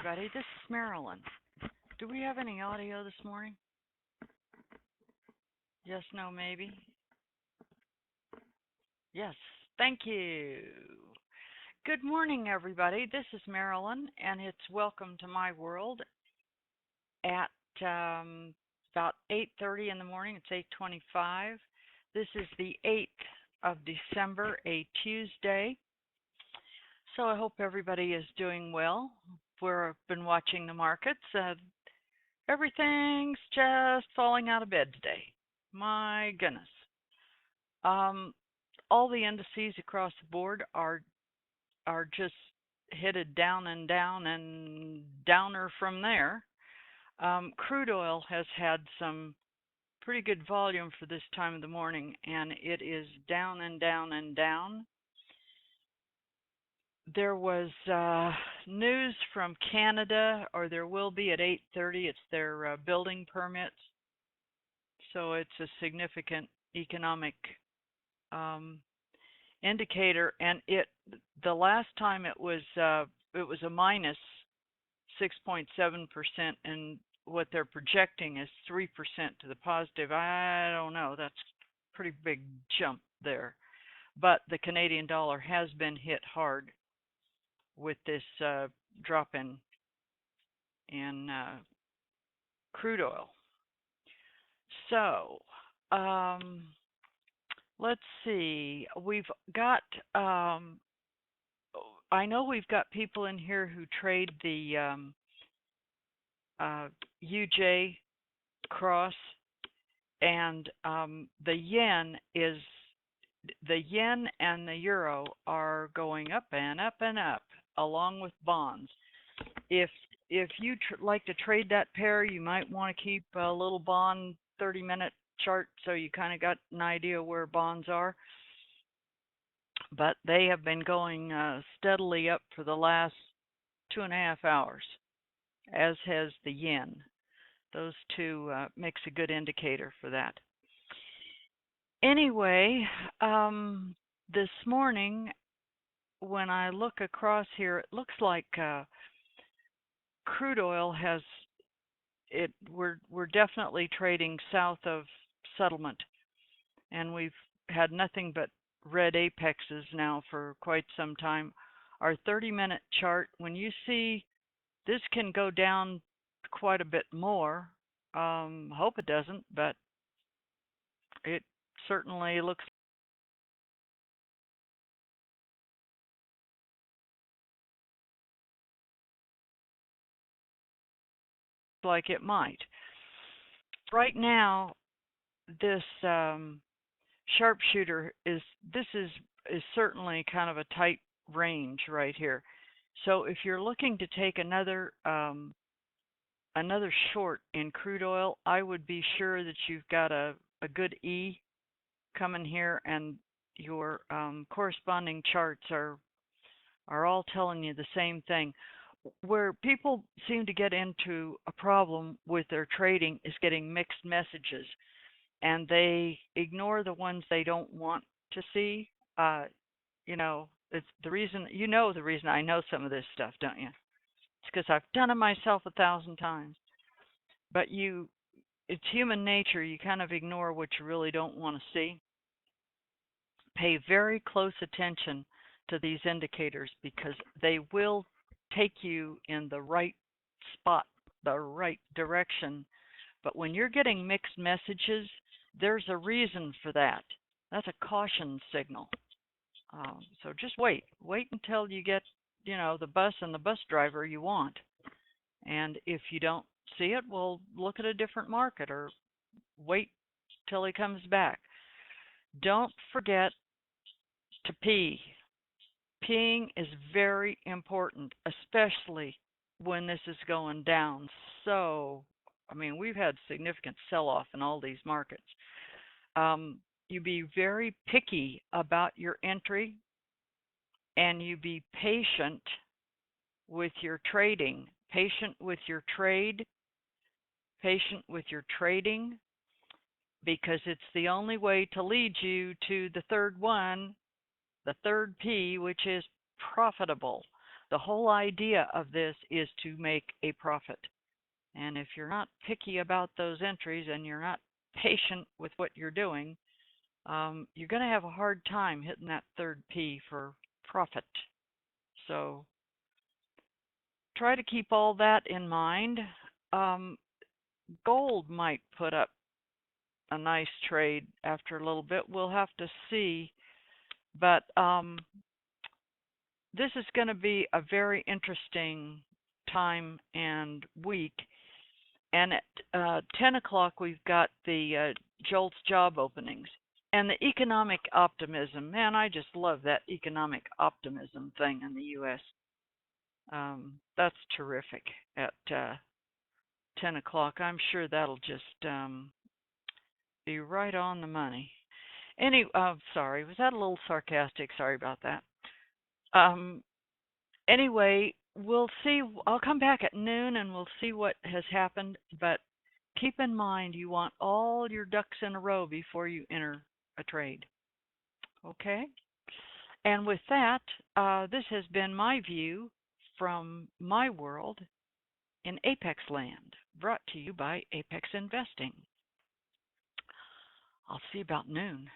everybody. This is Marilyn. Do we have any audio this morning? Yes, no, maybe? Yes, thank you. Good morning, everybody. This is Marilyn, and it's welcome to my world at about 8:30 in the morning. It's 8:25. This is the 8th of December, a Tuesday. So I hope everybody is doing well. We've been watching the markets. Everything's just falling out of bed today. My goodness. Um, all the indices across the board are just headed down and downer from there. Crude oil has had some pretty good volume for this time of the morning, and it is down and down and down. There was news from Canada, or there will be at 8:30. It's their building permits, so it's a significant economic indicator. And the last time it was a minus 6.7%, and what they're projecting is 3% to the positive. I don't know. That's a pretty big jump there. But the Canadian dollar has been hit hard with this drop in crude oil. So let's see. We've got I know we've got people in here who trade the UJ cross, and the yen and the euro are going up and up and up, along with bonds. If you like to trade that pair, you might want to keep a little bond 30-minute chart so you kind of got an idea where bonds are. But they have been going steadily up for the last 2.5 hours, as has the yen. Those two makes a good indicator for that. Anyway, this morning when I look across here, it looks like crude oil has it. We're definitely trading south of settlement, and we've had nothing but red apexes now for quite some time. Our 30-minute chart, when you see this, can go down quite a bit more. Hope it doesn't, but it certainly looks like it might. Right now, this sharpshooter is certainly kind of a tight range right here. So if you're looking to take another short in crude oil, I would be sure that you've got a good E coming here, and your corresponding charts are all telling you the same thing. Where people seem to get into a problem with their trading is getting mixed messages, and they ignore the ones they don't want to see. It's the reason. The reason I know some of this stuff, don't you? It's because I've done it myself 1,000 times. But it's human nature. You kind of ignore what you really don't want to see. Pay very close attention to these indicators, because they will take you in the right spot, the right direction. But when you're getting mixed messages, there's a reason for that. That's a caution signal. So just wait until you get, the bus and the bus driver you want. And if you don't see it, well, look at a different market, or wait till he comes back. Don't forget to pee. Peeing is very important, especially when this is going down. So, we've had significant sell-off in all these markets. You be very picky about your entry, and you be patient with your trading, patient with your trade, patient with your trading, because it's the only way to lead you to the third one, the third P, which is profitable. The whole idea of this is to make a profit. And if you're not picky about those entries and you're not patient with what you're doing, you're going to have a hard time hitting that third P for profit. So try to keep all that in mind. Gold might put up a nice trade after a little bit. We'll have to see. But this is going to be a very interesting time and week. And at 10 o'clock, we've got the JOLTS job openings. And the economic optimism. Man, I just love that economic optimism thing in the U.S. That's terrific at 10 o'clock. I'm sure that'll just be right on the money. Sorry, was that a little sarcastic? Sorry about that. Anyway, we'll see. I'll come back at noon and we'll see what has happened. But keep in mind, you want all your ducks in a row before you enter a trade. Okay? And with that, this has been my view from my world in Apex land, brought to you by Apex Investing. I'll see you about noon.